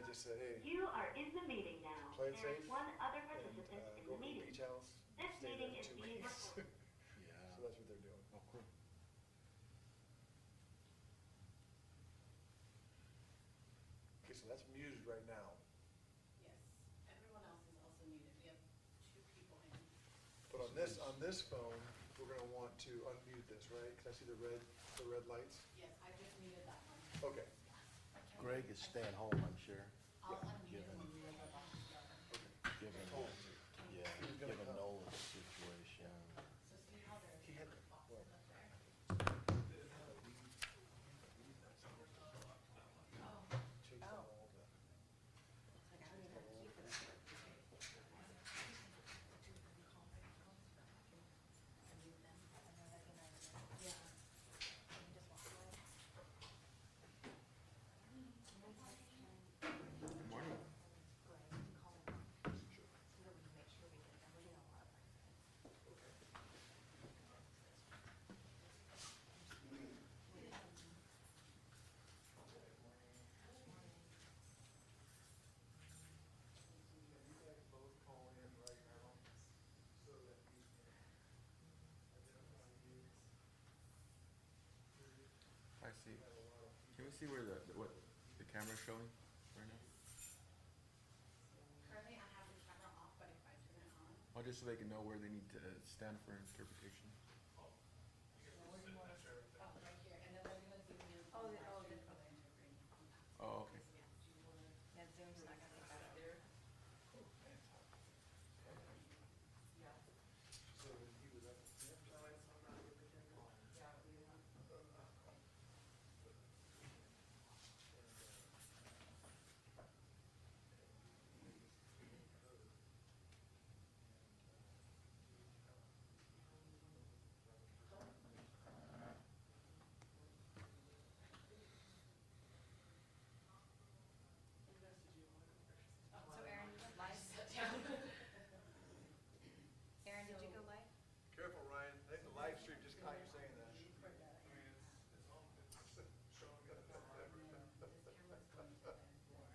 just said, hey, You are in the meeting now. play it There is safe. one other And participant in go the to the meeting. beach house. This Stay meeting there is for 2 being weeks. recorded. Yeah. So that's what they're doing. Oh, cool. Okay, so that's muted right now. Yes, everyone else is also muted. We have 2 people in. But on this phone, we're gonna want to unmute this, right? Because I see the red lights. Yes, I just muted that one. Okay. Greg is staying home, I'm sure. I'll unmute Given- when we go back together. Given, Told him yeah, He was gonna given come. Nola's situation. So see how there's He had, boxes well, up there? Oh, changed all the. it's like I don't even have a key for that. Yeah. Good morning. You guys both call in right now so that we can identify you. I see. Can we see where what the camera's showing right now? Currently, I have the camera off, but if I turn it on. Oh, just so they can know where they need to stand for interpretation. Oh, right here, and then they're gonna zoom in. Oh, on the- the oh, live stream the- for the interpreting. Oh, okay. Yeah, do you wanna? Yeah, Zoom's not gonna pick that up there. Yeah. So when he was up there. Oh, so Aaron, you live sit down. Aaron, did you go live? Careful, Ryan. I think the live stream just caught you saying that. This camera's going to the floor.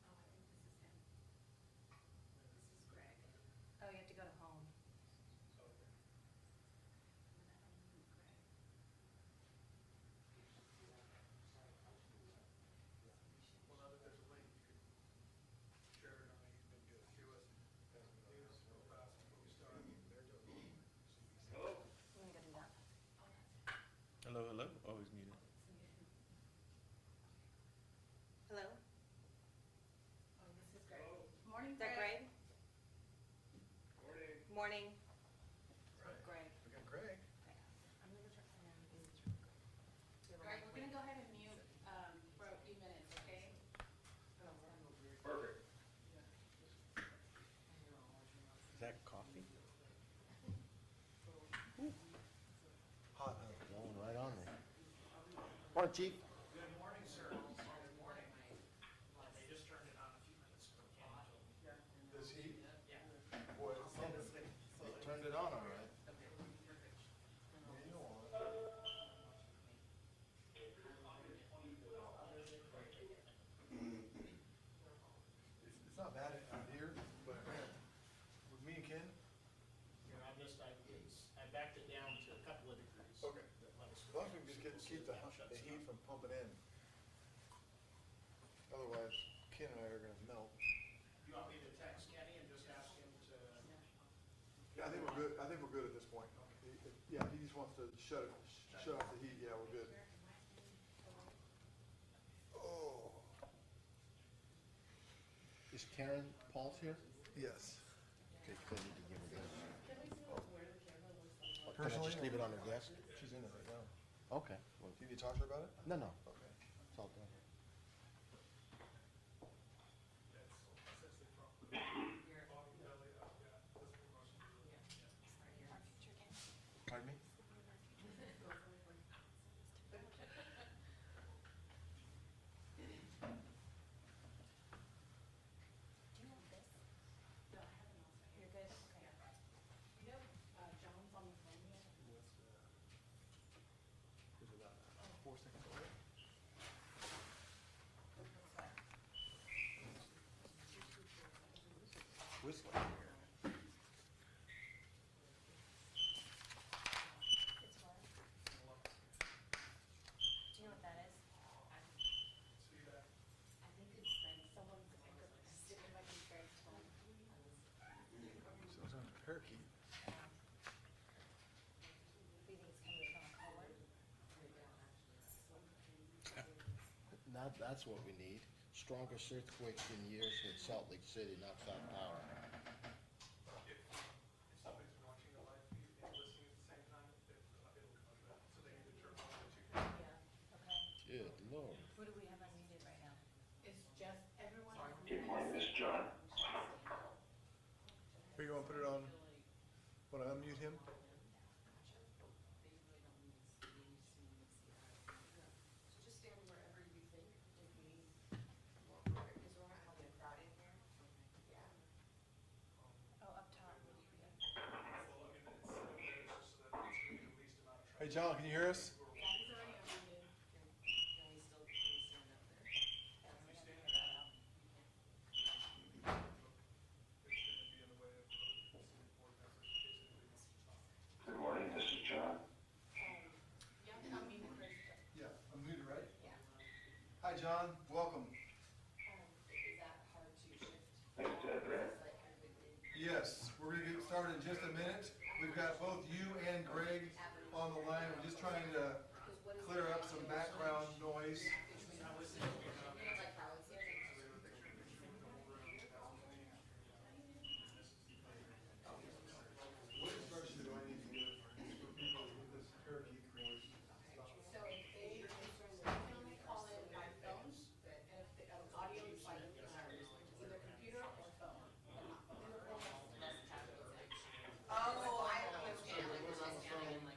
Oh, I think this is him. This is Greg. Oh, you have to go to home. And then I remove Greg. Well, now that there's a link, you could share it on YouTube and give us. Real fast before we start. They're doing. Hello. You wanna go do that? Hello, hello. Always muted. Hello? Oh, this is Greg. Morning, Is that Greg? Morning. Morning. Right. Greg. We got Greg. I'm gonna try and Greg, we're gonna go ahead and mute, for a few minutes, okay? Perfect. Is that coffee? Hot, huh? Blowing right on me. Morning, Chief. Good morning, sir. Good morning. They just turned it on a few minutes ago. Can't until- Does he? Yeah. Boy, They turned it on all right. you know, it's not bad out here, but man, with me and Ken. Here, I backed it down to a couple of degrees. Okay. Let us As go. long as we can just keep the heat from pumping in. Otherwise, Ken and I are gonna melt. You want me to text Kenny and just ask him to? Yeah, I think we're good. I think we're good at this point. Yeah, he just wants to shut off the heat. Yeah, we're good. Oh. Is Karen Pauls here? Yes. Okay, 'cause I need to give her this. Can we see where the camera looks like? Can I just leave it on her desk? She's in it right now. Okay. Well, Do you need to talk to her about it? no, no, Okay. it's all done. Pardon me? Do you want this? No, I have an else right You're here. good? Okay. You know, John's on 4 seconds away. Whistling here. It's what? Do you know what that is? See that? I think it's like someone's sitting like a very tall. Sounds like a parakeet. Do you think it's coming from a caller? That's what we need. Strongest earthquakes in years in Salt Lake City, not South Tower. If somebody's watching the live feed and listening at the same time, it'll come back. So they need to turn on the two. Yeah, okay. Good lord. Who do we have unmuted right now? It's just everyone. Good morning, Miss John. Are you gonna put it on, wanna unmute him? So just stand wherever you think, if we need more, because we're not having a crowd in here. Yeah. Oh, up top. Well, I mean, it's so that it's the least amount of Hey, John, can you hear us? Yeah, he's already unmuted. Can we still, can we stand up there? Yeah, we're gonna figure that out. It's gonna be in the way of city board members in case anybody wants to talk. Good morning, this is John. You have to unmute Chris. Yeah, I'm muted, right? Yeah. Hi, John, welcome. Is that hard to shift? Thanks, Brett. Is like everything? Yes, we're gonna get started in just a minute. We've got both you and Greg on the line. We're just trying to clear up some background noise. You know, like how it's here. What instruction do I need to give for people with this parakeet noise? So if they can only call in by phone, and if the audio is like, either computer or phone, but not phone. Oh, I understand, like, we're just standing like.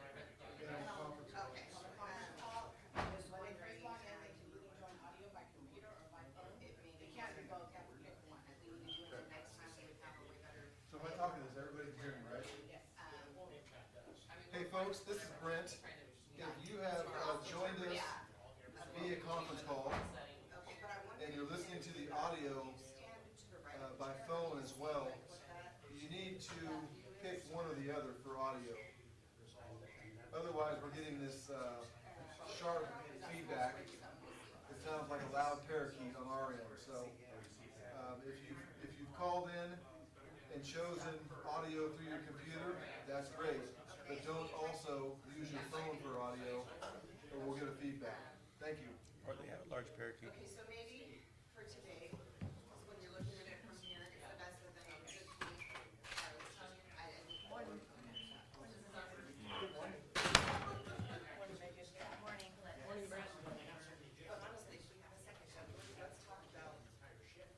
In a conference call. Okay, so the conference call, is when they first log in, they can either join audio by computer or by phone. They can't do both, they have to pick one. I think we need to do it the next time, so we have a way better. So if I talk to this, everybody can hear me, right? Yes. Hey, folks, this is Brent. If you have joined us via conference call Okay, but I wonder. and you're listening to the audio Stand to the right. by phone as well, you need to pick one or the other for audio. Otherwise, we're getting this sharp feedback. It sounds like a loud parakeet on our end. So if you've called in and chosen audio through your computer, that's great. But don't also use your phone for audio, or we'll get a feedback. Thank you. Or they have a large parakeet. Okay, so maybe for today, when you're looking at it from here, it's the best of the just me. Morning. Morning, Brent. But honestly, if we have a second show, let's talk about,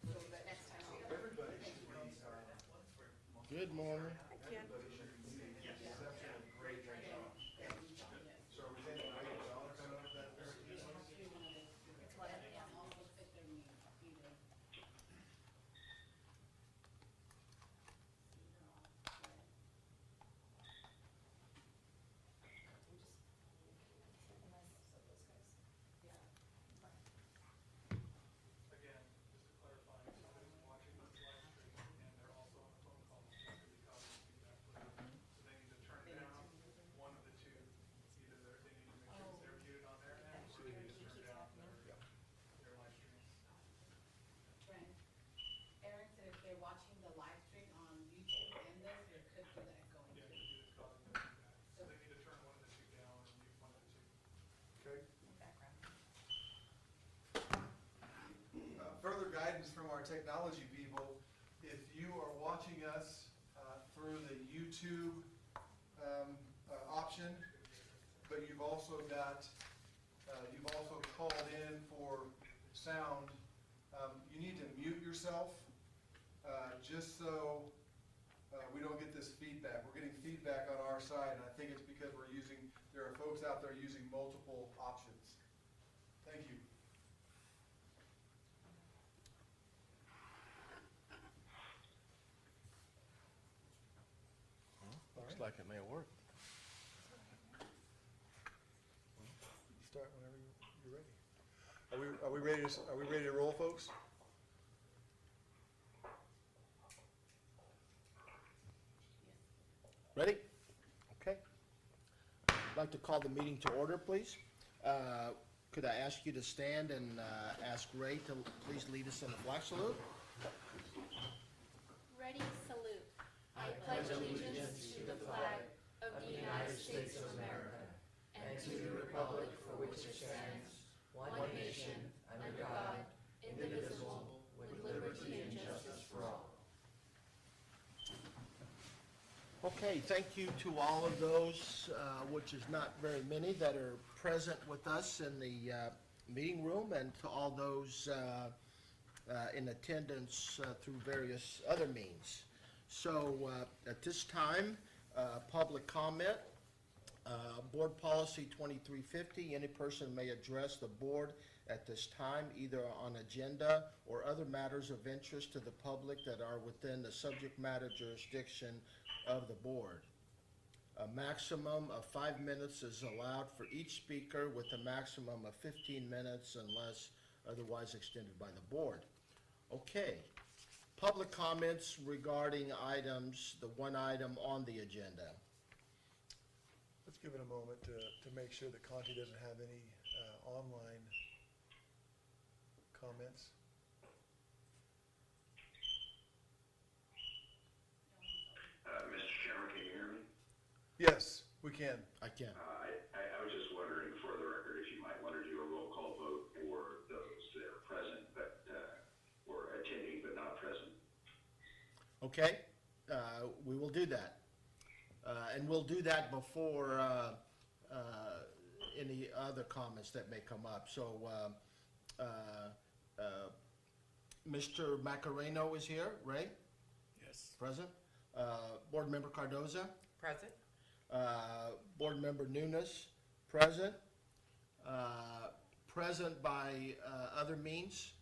so that next time we go. Everybody should be, Good morning. everybody should be doing an exceptional great job. So are we thinking $1 million coming up with that parakeet noise? It's what? Yeah. Again, just to clarify, if somebody's watching this live stream and they're also on a phone call, it's not gonna be causing feedback. So they need to turn down one of the two. Either they need to make sure they're muted on their end, or they need to turn down their live stream. Brent, Aaron said if they're watching the live stream on YouTube and this, there could be that going Yeah, to. it's causing the feedback. So they need to turn one of the two down or mute one of the two. Okay? Background. Further guidance from our technology people, if you are watching us through the YouTube option, but you've also called in for sound, you need to mute yourself, just so we don't get this feedback. We're getting feedback on our side, and I think it's because there are folks out there using multiple options. Thank you. Looks like it may work. Start whenever you Are we ready to roll, folks? Ready? Okay. I'd like to call the meeting to order, please. Could I ask you to stand and ask Ray to please lead us in the flag salute? Ready, salute. I pledge allegiance to the flag of the United States of America and to the republic for which it stands, one nation, under God, indivisible, with liberty and justice for all. Okay, thank you to all of those, which is not very many, that are present with us in the meeting room, and to all those in attendance through various other means. So at this time, public comment. Board Policy 2350, any person may address the board at this time, either on agenda or other matters of interest to the public that are within the subject matter jurisdiction of the board. A maximum of 5 minutes is allowed for each speaker, with a maximum of 15 minutes unless otherwise extended by the board. Okay, public comments regarding items, the one item on the agenda. Let's give it a moment to make sure that Conti doesn't have any online comments. Mr. Chairman, can you hear me? Yes, we can. I can. I was just wondering, for the record, if you might want to do a roll call vote for those that are present but were attending but not present. Okay, we will do that. And we'll do that before any other comments that may come up. So Mr. Macareno is here, Ray? Yes. Present. Board Member Cardoza? Present. Board Member Nunes? Present. Present by other means,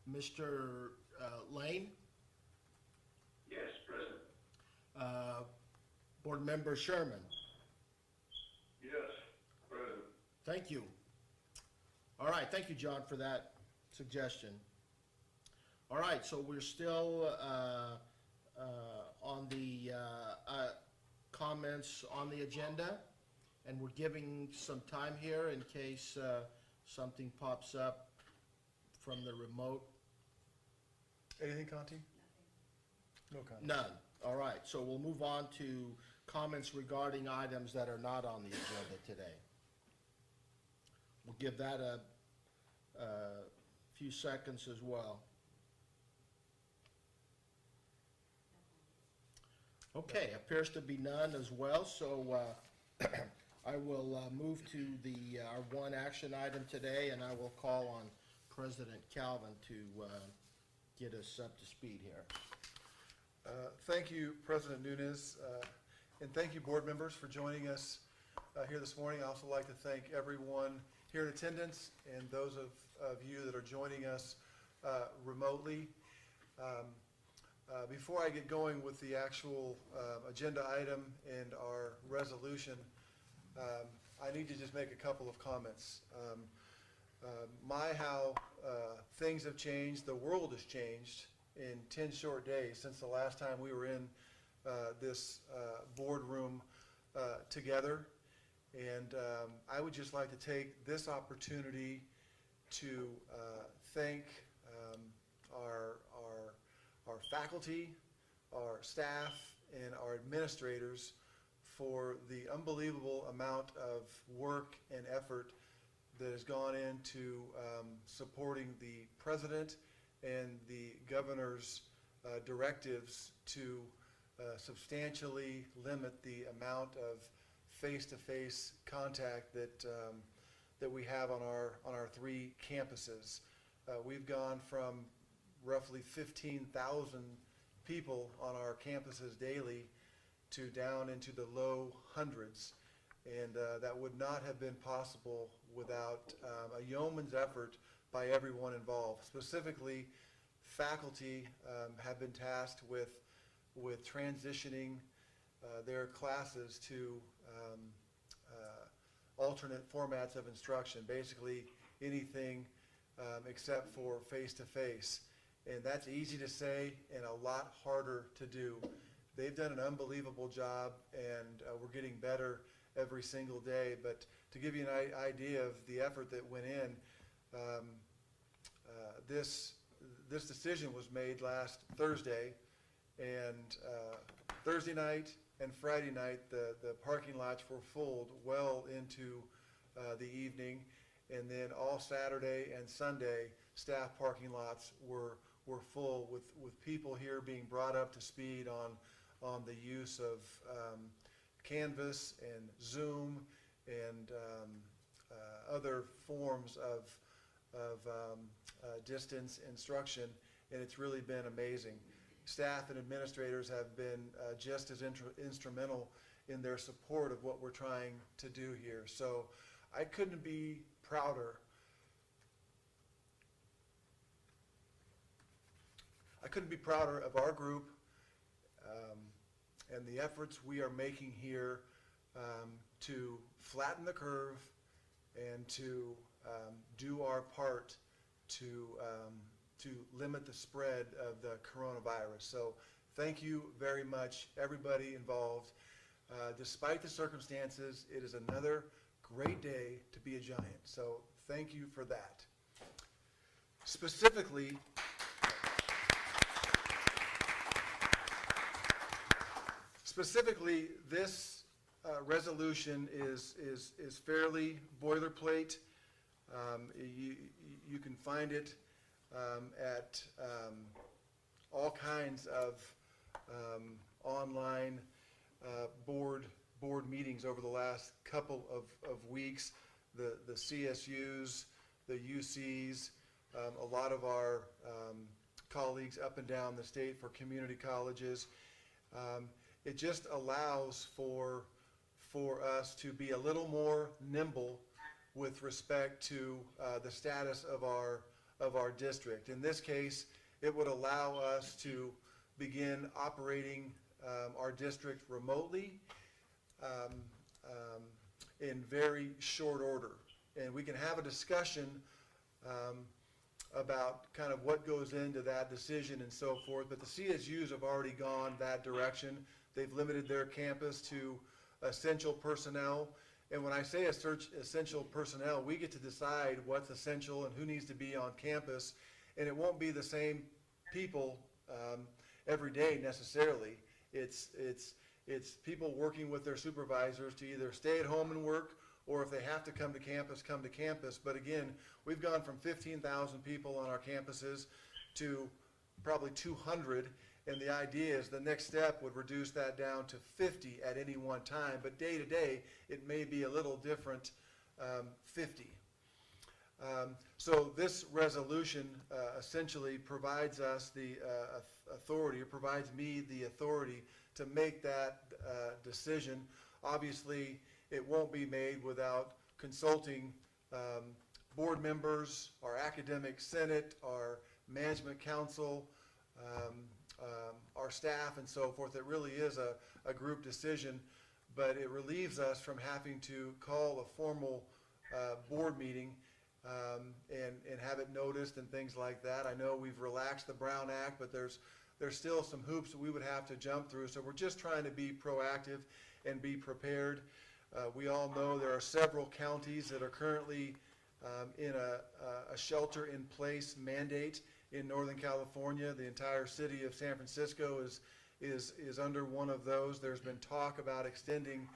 Mr. Lane? Yes, present. Board Member Sherman? Yes, present. Thank you. All right, thank you, John, for that suggestion. All right, so we're still on the comments on the agenda, and we're giving some time here in case something pops up from the remote. Anything, Conti? No comment. None. All right, so we'll move on to comments regarding items that are not on the agenda today. We'll give that a few seconds as well. Okay, appears to be none as well, so I will move to our one action item today, and I will call on President Calvin to get us up to speed here. Thank you, President Nunes, and thank you, board members, for joining us here this morning. I also like to thank everyone here in attendance and those of you that are joining us remotely. Before I get going with the actual agenda item and our resolution, I need to just make a couple of comments. How things have changed, the world has changed in 10 short days since the last time we were in this boardroom together. And I would just like to take this opportunity to thank our faculty, our staff, and our administrators for the unbelievable amount of work and effort that has gone into supporting the president and the governor's directives to substantially limit the amount of face-to-face contact that we have on our 3 campuses. We've gone from roughly 15,000 people on our campuses daily to down into the low hundreds, and that would not have been possible without a yeoman's effort by everyone involved. Specifically, faculty have been tasked with transitioning their classes to alternate formats of instruction, basically anything except for face-to-face. And that's easy to say and a lot harder to do. They've done an unbelievable job, and we're getting better every single day. But to give you an idea of the effort that went in, this decision was made last Thursday, and Thursday night and Friday night, the parking lots were full well into the evening, and then all Saturday and Sunday, staff parking lots were full with people here being brought up to speed on the use of Canvas and Zoom and other forms of distance instruction, and it's really been amazing. Staff and administrators have been just as instrumental in their support of what we're trying to do here. So I couldn't be prouder. I couldn't be prouder of our group and the efforts we are making here to flatten the curve and to do our part to limit the spread of the coronavirus. So thank you very much, everybody involved. Despite the circumstances, it is another great day to be a Giant. So thank you for that. Specifically, this resolution is fairly boilerplate. You can find it at all kinds of online board meetings over the last couple of weeks. The CSUs, the UCs, a lot of our colleagues up and down the state for community colleges. It just allows for us to be a little more nimble with respect to the status of our district. In this case, it would allow us to begin operating our district remotely in very short order. And we can have a discussion about kind of what goes into that decision and so forth, but the CSUs have already gone that direction. They've limited their campus to essential personnel. And when I say essential personnel, we get to decide what's essential and who needs to be on campus, and it won't be the same people every day necessarily. It's people working with their supervisors to either stay at home and work, or if they have to come to campus. But again, we've gone from 15,000 people on our campuses to probably 200, and the idea is the next step would reduce that down to 50 at any one time, but day to day, it may be a little different, 50. So this resolution essentially provides us the authority, or provides me the authority to make that decision. Obviously, it won't be made without consulting board members, our academic senate, our management council, our staff and so forth. It really is a group decision, but it relieves us from having to call a formal board meeting and have it noticed and things like that. I know we've relaxed the Brown Act, but there's still some hoops that we would have to jump through. So we're just trying to be proactive and be prepared. We all know there are several counties that are currently in a shelter-in-place mandate in Northern California. The entire city of San Francisco is under one of those. There's been talk about extending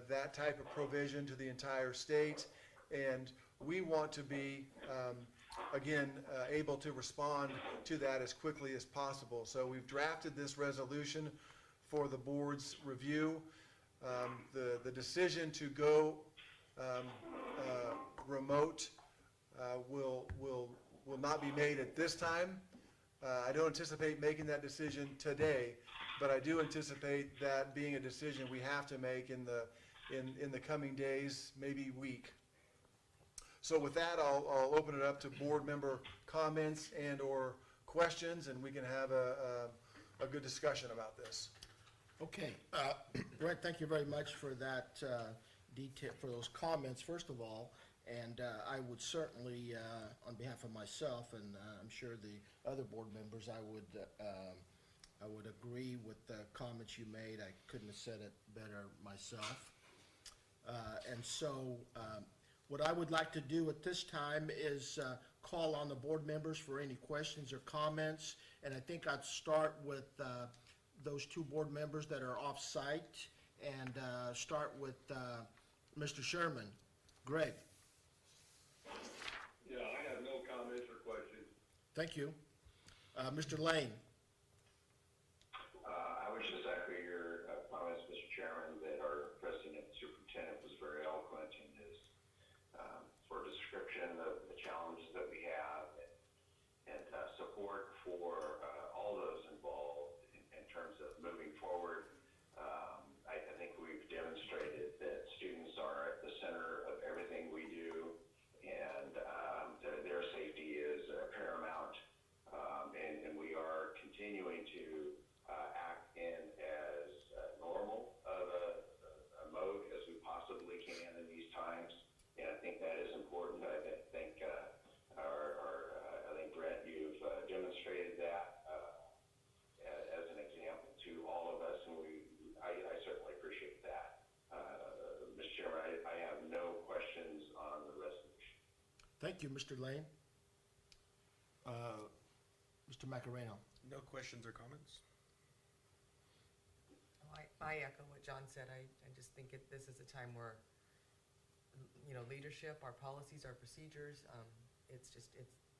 that type of provision to the entire state, and we want to be, again, able to respond to that as quickly as possible. So we've drafted this resolution for the board's review. The decision to go remote will not be made at this time. I don't anticipate making that decision today, but I do anticipate that being a decision we have to make in the coming days, maybe week. So with that, I'll open it up to board member comments and or questions, and we can have a good discussion about this. Okay, Brett, thank you very much for that detail, for those comments, first of all. And I would certainly, on behalf of myself, and I'm sure the other board members, I would agree with the comments you made. I couldn't have said it better myself. And so what I would like to do at this time is call on the board members for any questions or comments. And I think I'd start with those two board members that are off-site and start with Mr. Sherman. Greg. Yeah, I have no comments or questions. Thank you. Mr. Lane. I would just echo your comments, Mr. Chairman, that our president superintendent was very eloquent in his sort of description of the challenges that we have and support for all those involved in terms of moving forward. I think we've demonstrated that students are at the center of everything we do, and their safety is paramount. And we are continuing to act in as normal of a mode as we possibly can in these times, and I think that is important. I think Brett, you've demonstrated that as an example to all of us, and I certainly appreciate that. Mr. Chairman, I have no questions on the resolution. Thank you, Mr. Lane. Mr. Macareno. No questions or comments? I echo what John said. I just think this is a time where, leadership, our policies, our procedures,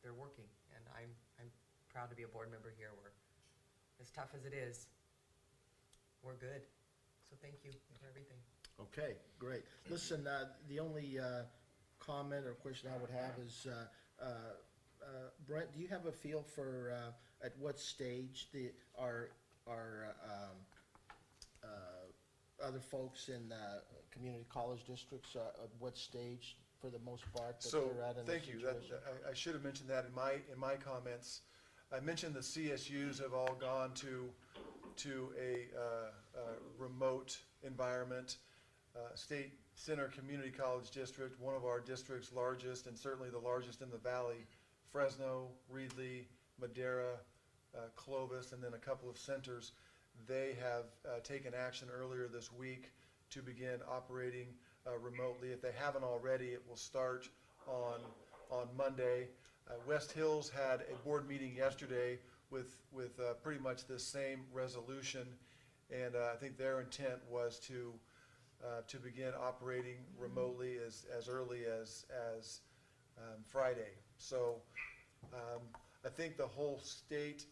they're working. And I'm proud to be a board member here where, as tough as it is, we're good. So thank you for everything. Okay, great. Listen, the only comment or question I would have is, Brent, do you have a feel for at what stage our other folks in community college districts, at what stage, for the most part, that So, they're at in this thank you. situation? I should have mentioned that in my comments. I mentioned the CSUs have all gone to a remote environment. State Center Community College District, one of our district's largest, and certainly the largest in the valley, Fresno, Reedley, Madera, Clovis, and then a couple of centers. They have taken action earlier this week to begin operating remotely. If they haven't already, it will start on Monday. West Hills had a board meeting yesterday with pretty much the same resolution, and I think their intent was to begin operating remotely as early as Friday. So I think the whole state,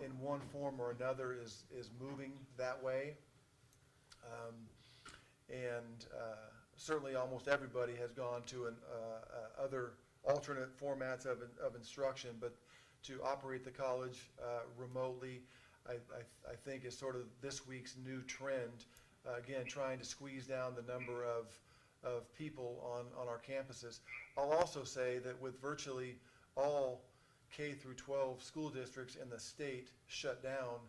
in one form or another, is moving that way. And certainly almost everybody has gone to other alternate formats of instruction, but to operate the college remotely, I think is sort of this week's new trend. Again, trying to squeeze down the number of people on our campuses. I'll also say that with virtually all K through 12 school districts in the state shut down,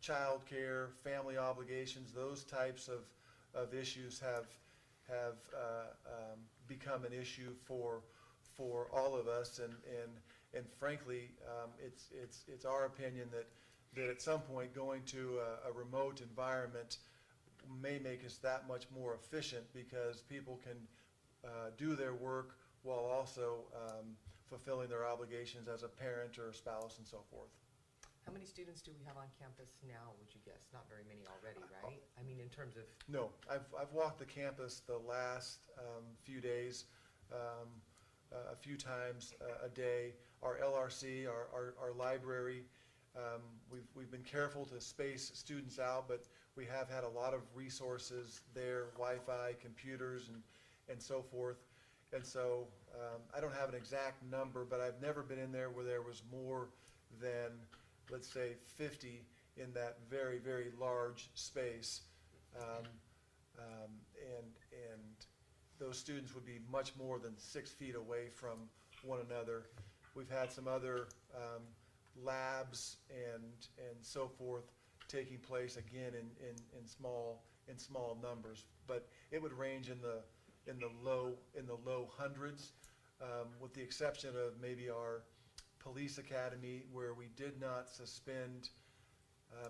childcare, family obligations, those types of issues have become an issue for all of us, and frankly, it's our opinion that at some point going to a remote environment may make us that much more efficient, because people can do their work while also fulfilling their obligations as a parent or a spouse and so forth. How many students do we have on campus now, would you guess? Not very many already, right? I mean, in terms of... No, I've walked the campus the last few days, a few times a day. Our LRC, our library, we've been careful to space students out, but we have had a lot of resources there, Wi-Fi, computers, and so forth. And so I don't have an exact number, but I've never been in there where there was more than, let's say, 50 in that very, very large space. And those students would be much more than 6 feet away from one another. We've had some other labs and so forth taking place, again, in small numbers, but it would range in in the low hundreds, with the exception of maybe our police academy, where we did not suspend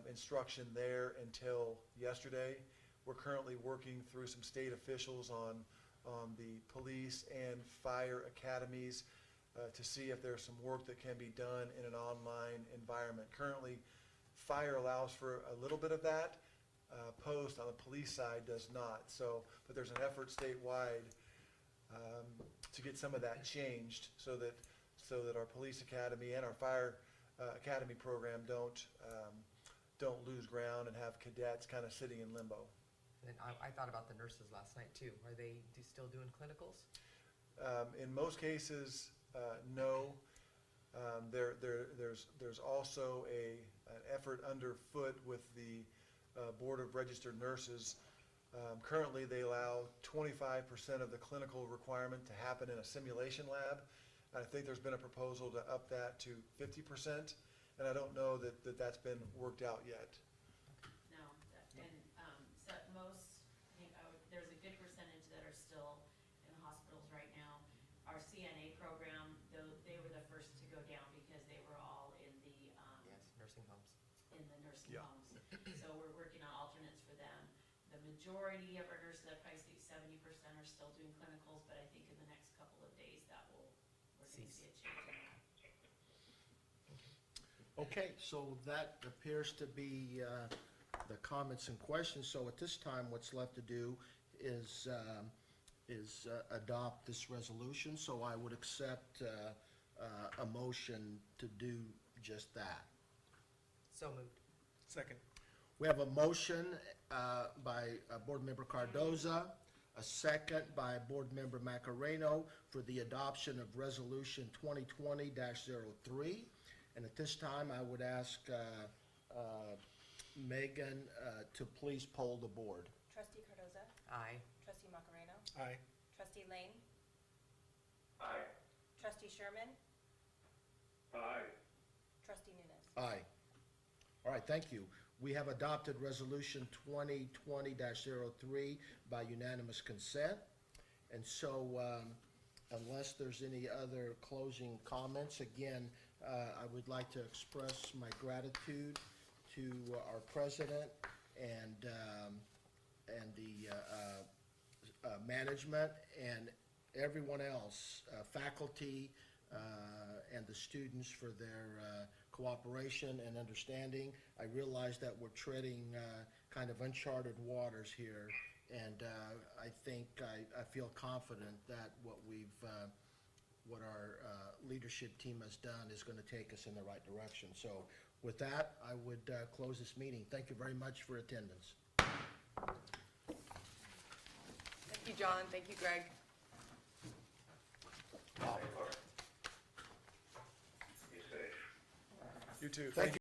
instruction there until yesterday. We're currently working through some state officials on the police and fire academies to see if there's some work that can be done in an online environment. Currently, fire allows for a little bit of that. Post on the police side does not. So, but there's an effort statewide to get some of that changed so that our police academy and our fire academy program don't lose ground and have cadets kind of sitting in limbo. And I thought about the nurses last night too. Are they still doing clinicals? In most cases, no. There's also an effort underfoot with the Board of Registered Nurses. Currently, they allow 25% of the clinical requirement to happen in a simulation lab. And I think there's been a proposal to up that to 50%, and I don't know that that's been worked out yet. No, and, so most, I think there's a good percentage that are still in the hospitals right now. Our CNA program, though, they were the first to go down because they were all in the, Yes, nursing homes. Yeah. homes. So we're working on alternates for them. The majority of our nurses, I'd probably say 70% are still doing clinicals, but I think in the next couple of days we're gonna see a change in that. Okay, so that appears to be the comments and questions. So at this time, what's left to do is adopt this resolution. So I would accept a motion to do just that. So moved. Second. We have a motion by Board Member Cardoza, a second by Board Member Macareno for the adoption of Resolution 2020-03. And at this time, I would ask Megan to please poll the board. Trustee Cardoza? Aye. Trustee Macareno? Aye. Trustee Lane? Aye. Trustee Sherman? Aye. Trustee Nunes? Aye. All right, thank you. We have adopted Resolution 2020-03 by unanimous consent. And so unless there's any other closing comments, again, I would like to express my gratitude to our president and the management and everyone else, faculty and the students for their cooperation and understanding. I realize that we're treading kind of uncharted waters here, and I think I feel confident that what our leadership team has done is going to take us in the right direction. So with that, I would close this meeting. Thank you very much for attendance. Thank you, John. Thank you, Greg. Be safe. You too. Thank you.